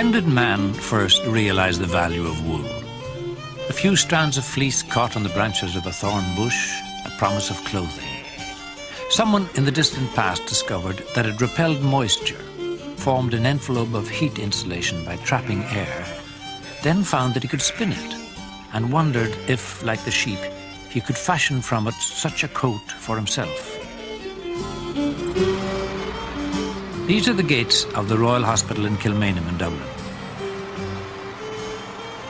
When did man first realize the value of wool? A few strands of fleece caught on the branches of a thorn bush, a promise of clothing. Someone in the distant past discovered that it repelled moisture, formed an envelope of heat insulation by trapping air, then found that he could spin it, and wondered if, like the sheep, he could fashion from it such a coat for himself. These are the gates of the Royal Hospital in Kilmainham in Dublin.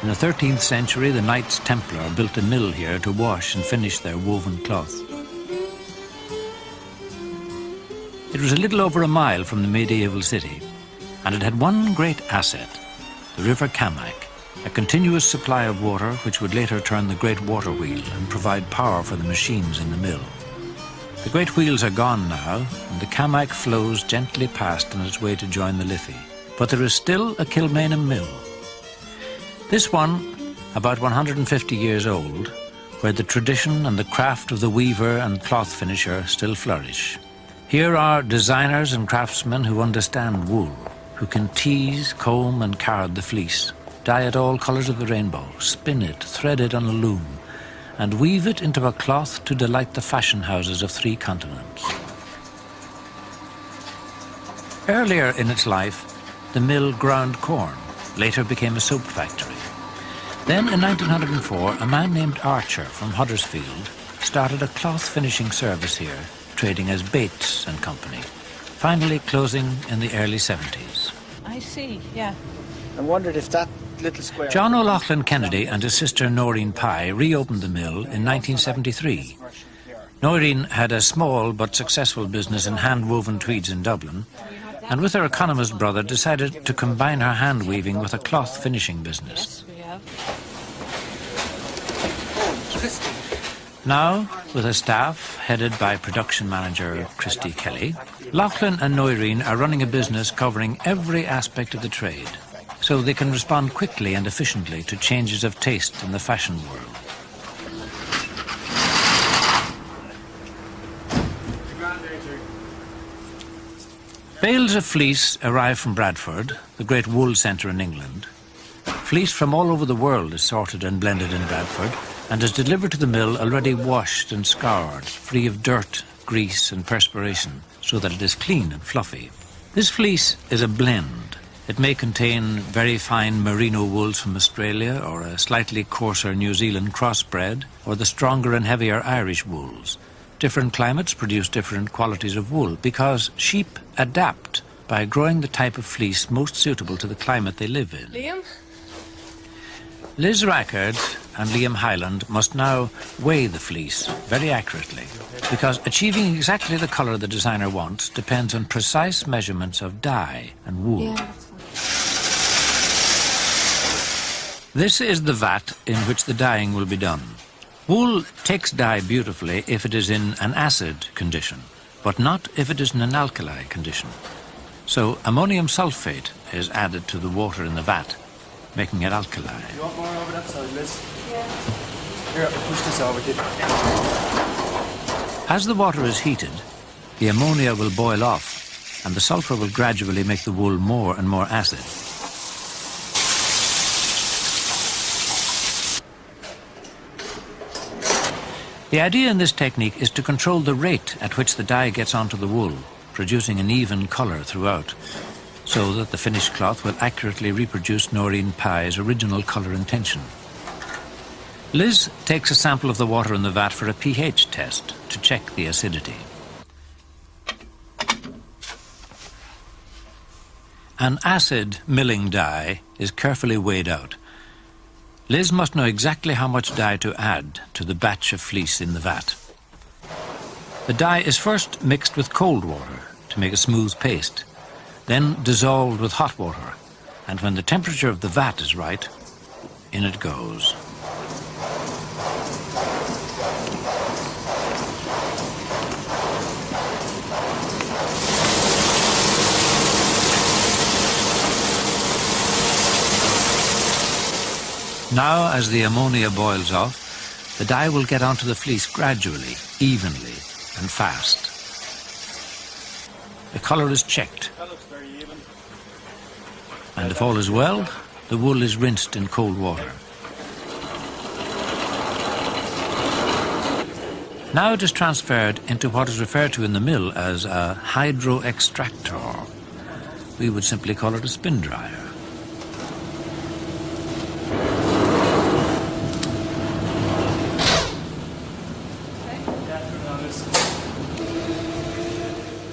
In the 13th century, the Knights Templar built a mill here to wash and finish their woven cloth. It was a little over a mile from the medieval city, and it had one great asset, the River Camac, a continuous supply of water which would later turn the great water wheel and provide power for the machines in the mill. The great wheels are gone now, and the Camac flows gently past on its way to join the Liffey. But there is still a Kilmainham mill. This one, about 150 years old, where the tradition and the craft of the weaver and cloth finisher still flourish. Here are designers and craftsmen who understand wool, who can tease, comb and card the fleece, dye it all colours of the rainbow, spin it, thread it on a loom, and weave it into a cloth to delight the fashion houses of 3 continents. Earlier in its life, the mill ground corn, later became a soap factory. Then in 1904, a man named Archer from Huddersfield started a cloth finishing service here, trading as Bates and Company, finally closing in the early 70s. I see, yeah. I wondered if that little square... John O'Loughlin Kennedy and his sister Noreen Pye reopened the mill in 1973. Noreen had a small but successful business in hand-woven tweeds in Dublin, and with her economist brother decided to combine her hand-weaving with a cloth finishing business. Now, with a staff headed by production manager Christy Kelly, Loughlin and Noreen are running a business covering every aspect of the trade, so they can respond quickly and efficiently to changes of taste in the fashion world. Bales of fleece arrive from Bradford, the great wool centre in England. Fleece from all over the world is sorted and blended in Bradford and is delivered to the mill already washed and scoured, free of dirt, grease and perspiration, so that it is clean and fluffy. This fleece is a blend. It may contain very fine merino wools from Australia, or a slightly coarser New Zealand crossbred, or the stronger and heavier Irish wools. Different climates produce different qualities of wool, because sheep adapt by growing the type of fleece most suitable to the climate they live in. Liam? Liz Rackard and Liam Hyland must now weigh the fleece very accurately, because achieving exactly the colour the designer wants depends on precise measurements of dye and wool. Yeah. This is the vat in which the dyeing will be done. Wool takes dye beautifully if it is in an acid condition, but not if it is in an alkali condition. So ammonium sulfate is added to the water in the vat, making it alkali. You want more over that side, Liz? Yeah. Here, I'll push this over to you. As the water is heated, the ammonia will boil off, and the sulfur will gradually make the wool more and more acid. The idea in this technique is to control the rate at which the dye gets onto the wool, producing an even colour throughout, so that the finished cloth will accurately reproduce Noreen Pye's original colour intention. Liz takes a sample of the water in the vat for a pH test to check the acidity. An acid milling dye is carefully weighed out. Liz must know exactly how much dye to add to the batch of fleece in the vat. The dye is first mixed with cold water to make a smooth paste. then dissolved with hot water, and when the temperature of the vat is right, in it goes. Now, as the ammonia boils off, the dye will get onto the fleece gradually, evenly, and fast. The colour is checked, That looks very even. and if all is well, the wool is rinsed in cold water. Now it is transferred into what is referred to in the mill as a hydro-extractor. We would simply call it a spin dryer.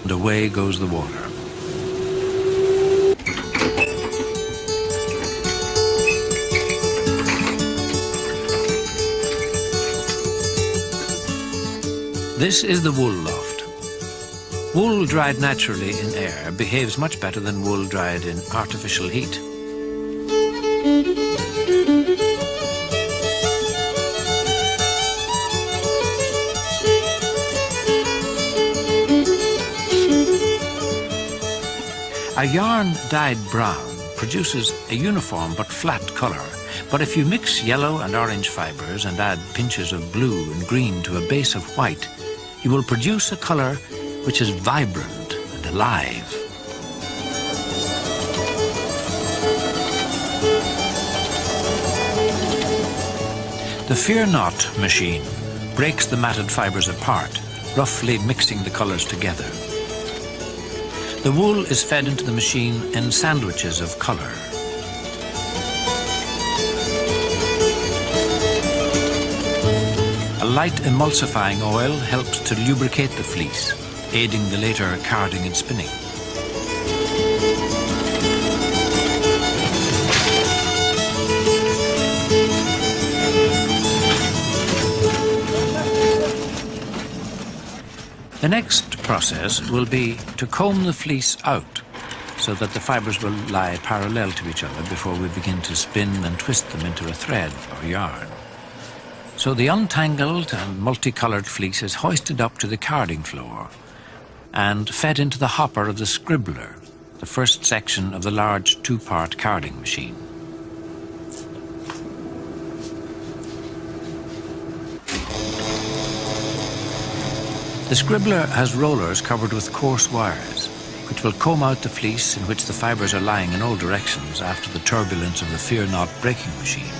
And away goes the water. This is the wool loft. Wool dried naturally in air behaves much better than wool dried in artificial heat. A yarn dyed brown produces a uniform but flat colour, but if you mix yellow and orange fibres and add pinches of blue and green to a base of white, you will produce a colour which is vibrant and alive. The Fear Not machine breaks the matted fibres apart, roughly mixing the colours together. The wool is fed into the machine in sandwiches of colour. A light emulsifying oil helps to lubricate the fleece, aiding the later carding and spinning. The next process will be to comb the fleece out so that the fibres will lie parallel to each other before we begin to spin and twist them into a thread or yarn. So the untangled and multicoloured fleece is hoisted up to the carding floor and fed into the hopper of the scribbler, the first section of the large two-part carding machine. The scribbler has rollers covered with coarse wires, which will comb out the fleece in which the fibres are lying in all directions after the turbulence of the Fear Not breaking machine.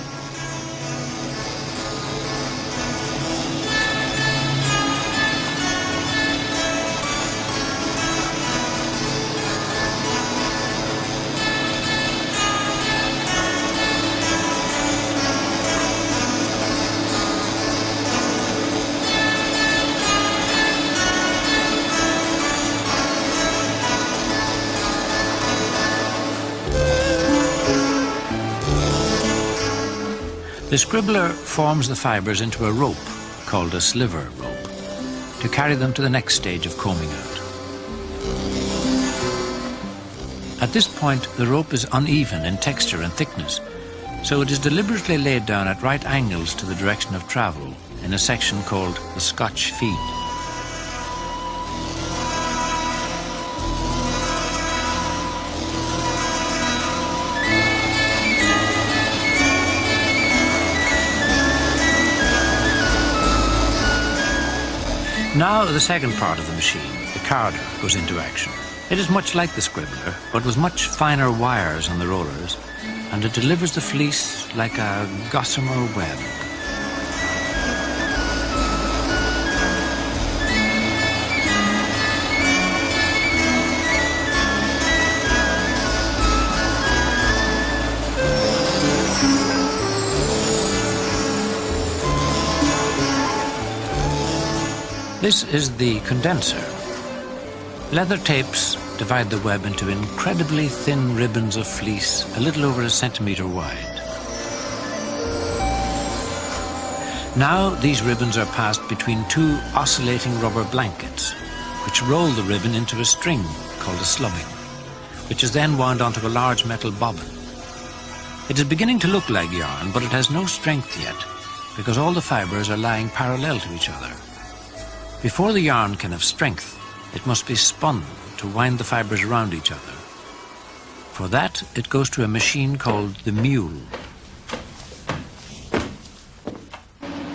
The scribbler forms the fibres into a rope, called a sliver rope, to carry them to the next stage of combing out. At this point, the rope is uneven in texture and thickness, so it is deliberately laid down at right angles to the direction of travel in a section called the Scotch feed. Now the second part of the machine, the carder, goes into action. It is much like the scribbler, but with much finer wires on the rollers, and it delivers the fleece like a gossamer web. This is the condenser. Leather tapes divide the web into incredibly thin ribbons of fleece a little over a centimetre wide. Now these ribbons are passed between two oscillating rubber blankets, which roll the ribbon into a string called a slubbing. which is then wound onto a large metal bobbin. It is beginning to look like yarn, but it has no strength yet, because all the fibres are lying parallel to each other. Before the yarn can have strength, it must be spun to wind the fibres around each other. For that, it goes to a machine called the mule.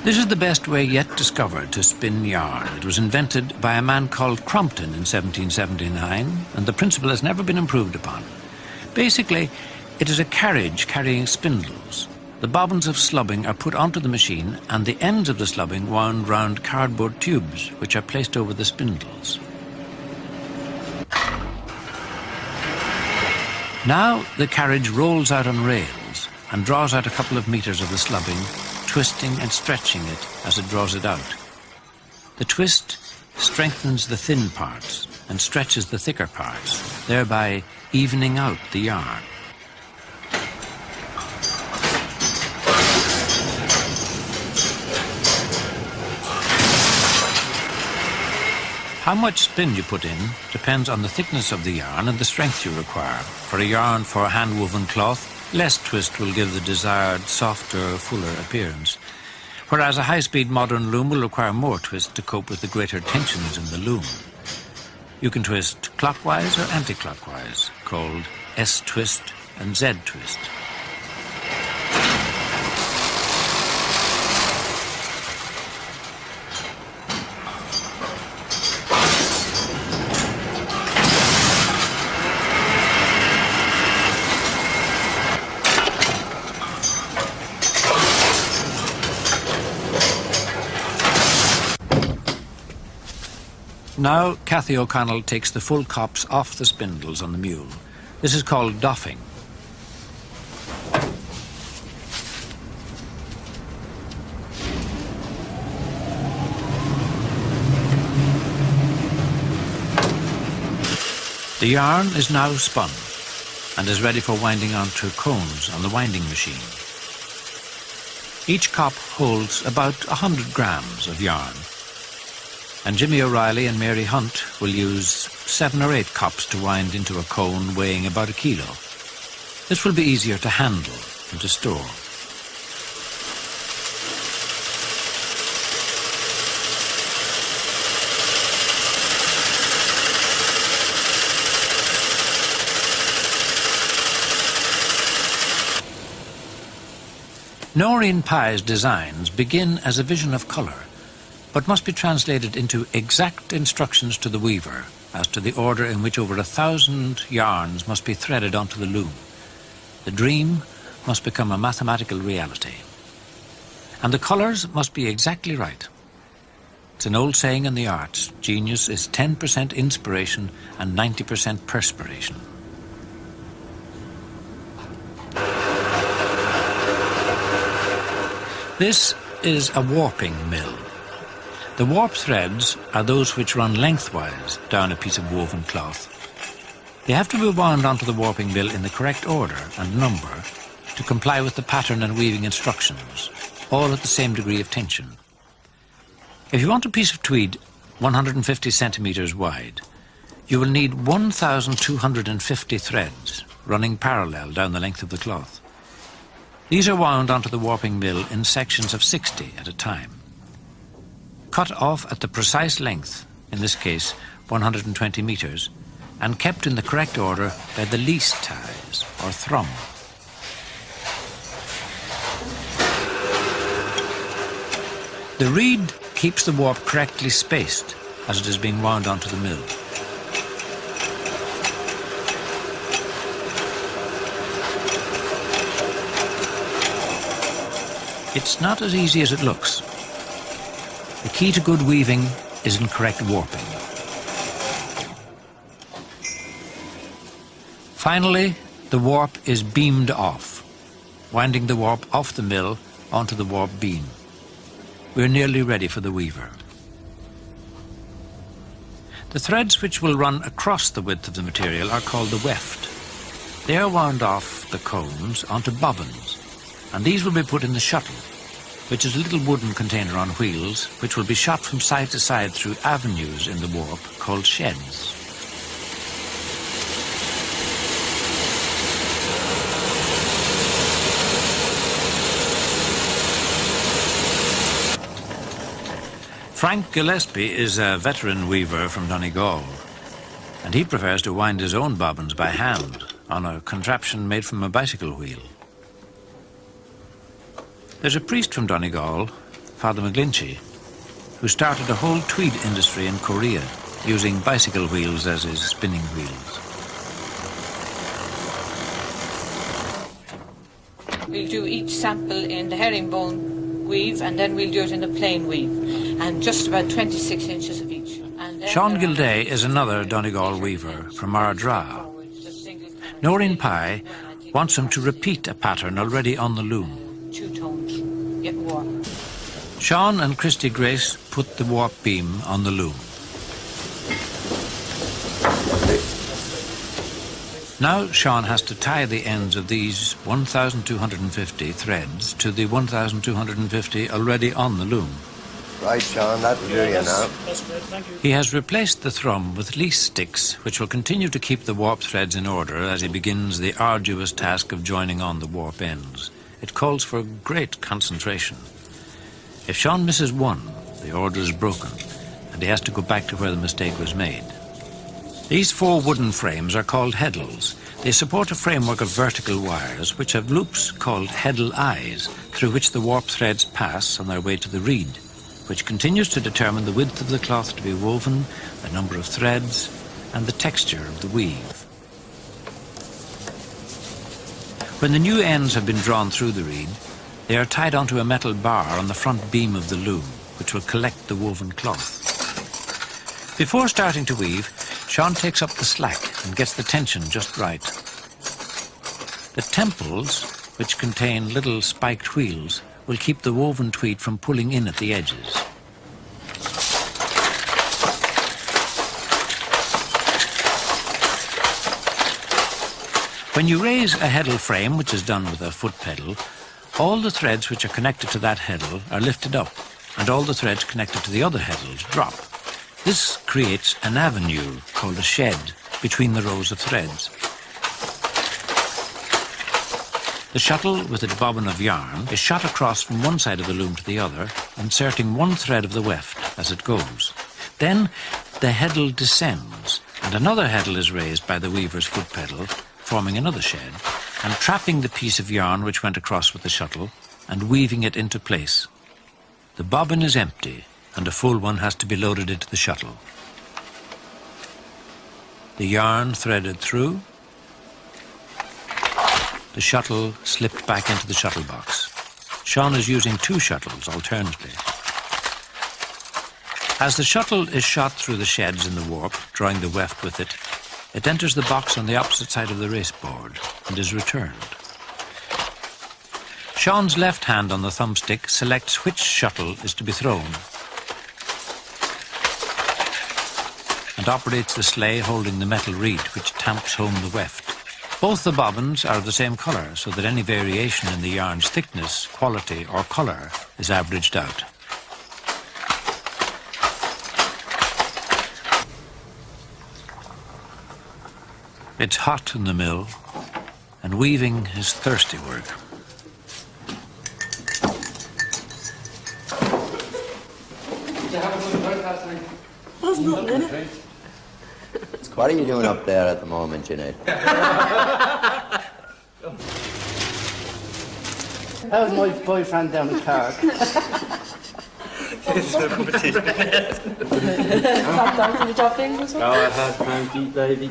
This is the best way yet discovered to spin yarn. It was invented by a man called Crompton in 1779, and the principle has never been improved upon. Basically, it is a carriage carrying spindles. The bobbins of slubbing are put onto the machine, and the ends of the slubbing wound round cardboard tubes, which are placed over the spindles. Now the carriage rolls out on rails and draws out a couple of meters of the slubbing, twisting and stretching it as it draws it out. The twist strengthens the thin parts and stretches the thicker parts, thereby evening out the yarn. How much spin you put in depends on the thickness of the yarn and the strength you require. For a yarn for hand-woven cloth, less twist will give the desired, softer, fuller appearance, whereas a high-speed modern loom will require more twist to cope with the greater tensions in the loom. You can twist clockwise or anti-clockwise, called S-twist and Z-twist. Now, Cathy O'Connell takes the full cops off the spindles on the mule. This is called doffing. The yarn is now spun and is ready for winding onto cones on the winding machine. Each cop holds about 100 grams of yarn, and Jimmy O'Reilly and Mary Hunt will use 7 or 8 cops to wind into a cone weighing about 1 kilo. This will be easier to handle and to store. Noreen Pye's designs begin as a vision of colour, but must be translated into exact instructions to the weaver as to the order in which over 1,000 yarns must be threaded onto the loom. The dream must become a mathematical reality. And the colours must be exactly right. It's an old saying in the arts, genius is 10% inspiration and 90% perspiration. This is a warping mill. The warp threads are those which run lengthwise down a piece of woven cloth. They have to be wound onto the warping mill in the correct order and number to comply with the pattern and weaving instructions, all at the same degree of tension. If you want a piece of tweed 150 centimeters wide, you will need 1,250 threads running parallel down the length of the cloth. These are wound onto the warping mill in sections of 60 at a time, cut off at the precise length, in this case 120 meters, and kept in the correct order by the least ties, or thrum. The reed keeps the warp correctly spaced as it is being wound onto the mill. It's not as easy as it looks. The key to good weaving is in correct warping. Finally, the warp is beamed off, winding the warp off the mill onto the warp beam. We're nearly ready for the weaver. The threads which will run across the width of the material are called the weft. They are wound off the cones onto bobbins, and these will be put in the shuttle, which is a little wooden container on wheels, which will be shot from side to side through avenues in the warp called sheds. Frank Gillespie is a veteran weaver from Donegal, and he prefers to wind his own bobbins by hand on a contraption made from a bicycle wheel. There's a priest from Donegal, Father McGlinchey, who started a whole tweed industry in Korea using bicycle wheels as his spinning wheels. We'll do each sample in the herringbone weave, and then we'll do it in the plain weave, and just about 26 inches of each. Sean Gilday is another Donegal weaver from Ardra. Noreen Pye wants him to repeat a pattern already on the loom. Two-toned, yet warm. Sean and Christy Grace put the warp beam on the loom. Now Sean has to tie the ends of these 1,250 threads to the 1,250 already on the loom. Right, Sean, that'll do you now. That's great, thank you. He has replaced the thrum with lease sticks, which will continue to keep the warp threads in order as he begins the arduous task of joining on the warp ends. It calls for great concentration. If Sean misses one, the order is broken, and he has to go back to where the mistake was made. These 4 wooden frames are called heddles. They support a framework of vertical wires which have loops called heddle eyes, through which the warp threads pass on their way to the reed, which continues to determine the width of the cloth to be woven, the number of threads, and the texture of the weave. When the new ends have been drawn through the reed, they are tied onto a metal bar on the front beam of the loom, which will collect the woven cloth. Before starting to weave, Sean takes up the slack and gets the tension just right. The temples, which contain little spiked wheels, will keep the woven tweed from pulling in at the edges. When you raise a heddle frame, which is done with a foot pedal, all the threads which are connected to that heddle are lifted up, and all the threads connected to the other heddles drop. This creates an avenue, called a shed, between the rows of threads. The shuttle, with its bobbin of yarn, is shot across from one side of the loom to the other, inserting one thread of the weft as it goes. Then the heddle descends, and another heddle is raised by the weaver's foot pedal, forming another shed, and trapping the piece of yarn which went across with the shuttle, and weaving it into place. The bobbin is empty, and a full one has to be loaded into the shuttle. The yarn threaded through, the shuttle slipped back into the shuttle box. Sean is using 2 shuttles alternately. As the shuttle is shot through the sheds in the warp, drawing the weft with it, it enters the box on the opposite side of the race board and is returned. Sean's left hand on the thumbstick selects which shuttle is to be thrown and operates the sleigh holding the metal reed which tamps home the weft. Both the bobbins are of the same colour, so that any variation in the yarn's thickness, quality or colour is averaged out. It's hot in the mill, and weaving is thirsty work. What are you doing up there at the moment, Jeanette? That was my boyfriend down the car. Go ahead, Frankie, baby.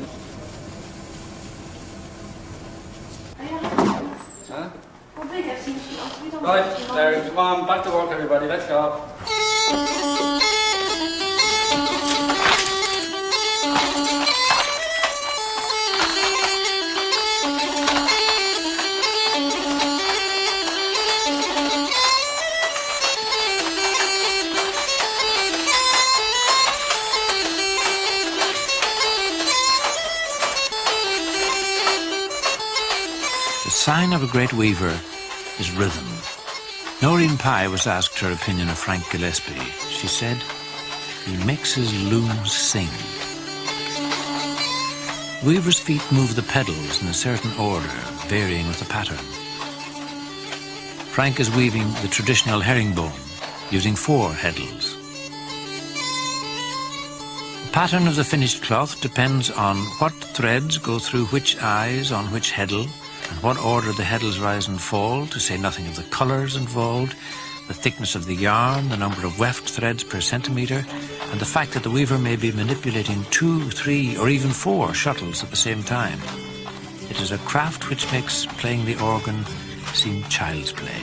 Huh? Right, there, come on, back to work, everybody, let's go. The sign of a great weaver is rhythm. Noreen Pye was asked her opinion of Frank Gillespie. She said, "He makes his looms sing." Weaver's feet move the pedals in a certain order, varying with the pattern. Frank is weaving the traditional herringbone, using 4 heddles. pattern of the finished cloth depends on what threads go through which eyes on which heddle, and what order the heddles rise and fall, to say nothing of the colours involved, the thickness of the yarn, the number of weft threads per centimetre, and the fact that the weaver may be manipulating 2, 3, or even 4 shuttles at the same time. It is a craft which makes playing the organ seem child's play.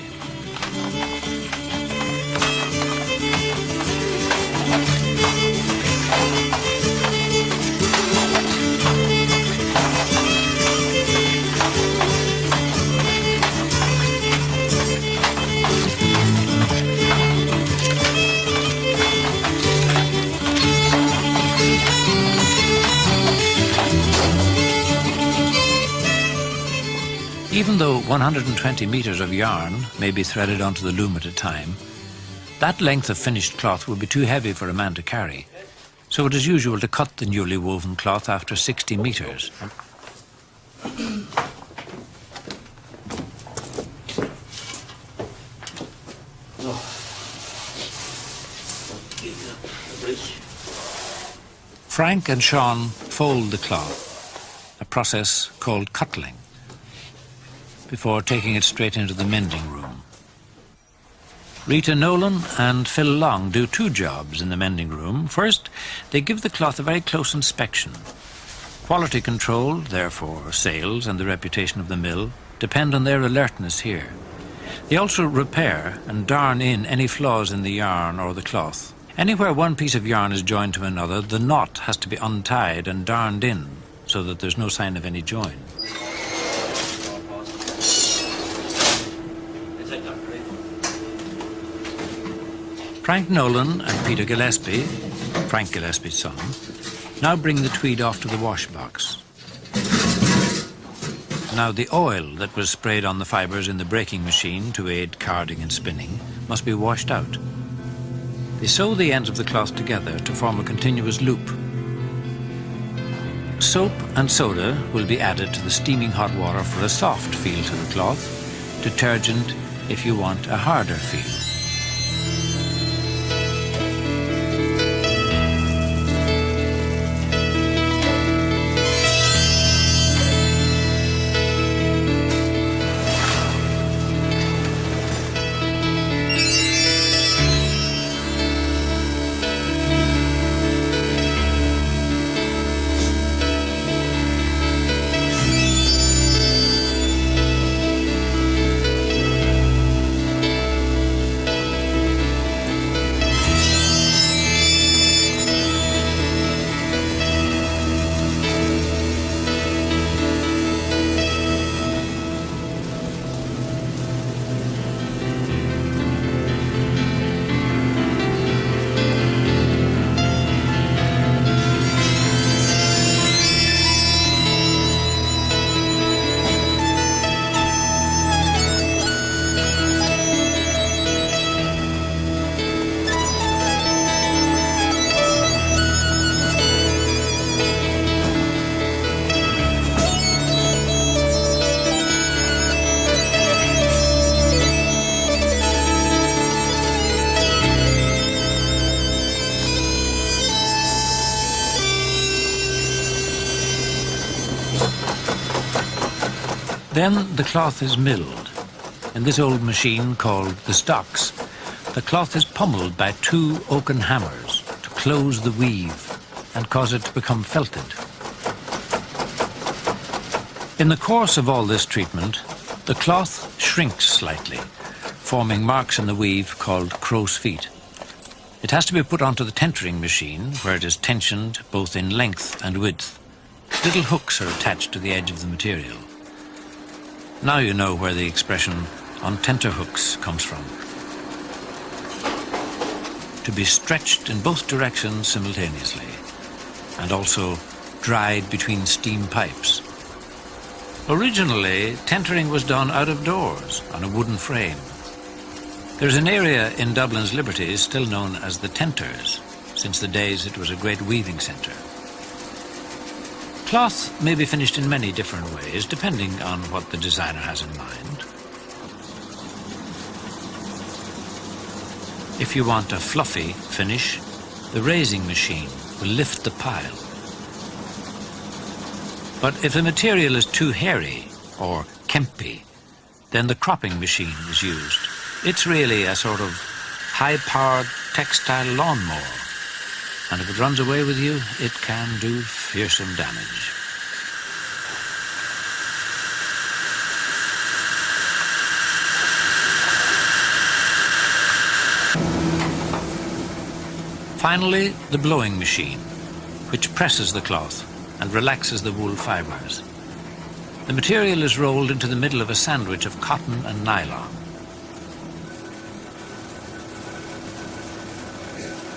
Even though 120 metres of yarn may be threaded onto the loom at a time, that length of finished cloth will be too heavy for a man to carry. So it is usual to cut the newly woven cloth after 60 metres. Frank and Sean fold the cloth, a process called cutling, before taking it straight into the mending room. Rita Nolan and Phil Long do 2 jobs in the mending room. First, they give the cloth a very close inspection. Quality control, therefore sales and the reputation of the mill, depend on their alertness here. They also repair and darn in any flaws in the yarn or the cloth. Anywhere one piece of yarn is joined to another, the knot has to be untied and darned in so that there's no sign of any join. Frank Nolan and Peter Gillespie, Frank Gillespie's son, now bring the tweed off to the wash box. Now the oil that was sprayed on the fibres in the breaking machine to aid carding and spinning must be washed out. They sew the ends of the cloth together to form a continuous loop. Soap and soda will be added to the steaming hot water for a soft feel to the cloth, detergent if you want a harder feel. Then the cloth is milled. In this old machine called the stocks, the cloth is pummeled by 2 oaken hammers to close the weave and cause it to become felted. In the course of all this treatment, the cloth shrinks slightly, forming marks in the weave called crow's feet. It has to be put onto the tentering machine, where it is tensioned both in length and width. Little hooks are attached to the edge of the material. Now you know where the expression "on tenterhooks" comes from. To be stretched in both directions simultaneously, and also dried between steam pipes. Originally, tentering was done out of doors on a wooden frame. There's an area in Dublin's Liberties still known as the Tenters, since the days it was a great weaving centre. Cloth may be finished in many different ways, depending on what the designer has in mind. If you want a fluffy finish, the raising machine will lift the pile. But if the material is too hairy or kempy, then the cropping machine is used. It's really a sort of high-powered textile lawnmower, and if it runs away with you, it can do fearsome damage. Finally, the blowing machine, which presses the cloth and relaxes the wool fibres. The material is rolled into the middle of a sandwich of cotton and nylon.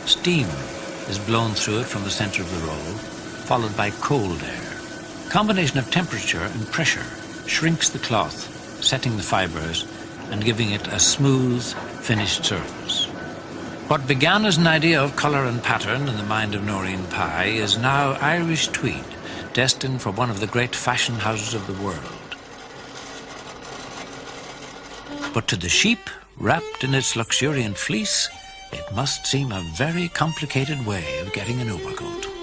Steam is blown through it from the center of the roll, followed by cold air. A combination of temperature and pressure shrinks the cloth, setting the fibres and giving it a smooth, finished surface. What began as an idea of colour and pattern in the mind of Noreen Pye is now Irish tweed, destined for one of the great fashion houses of the world. But to the sheep, wrapped in its luxuriant fleece, it must seem a very complicated way of getting an overcoat.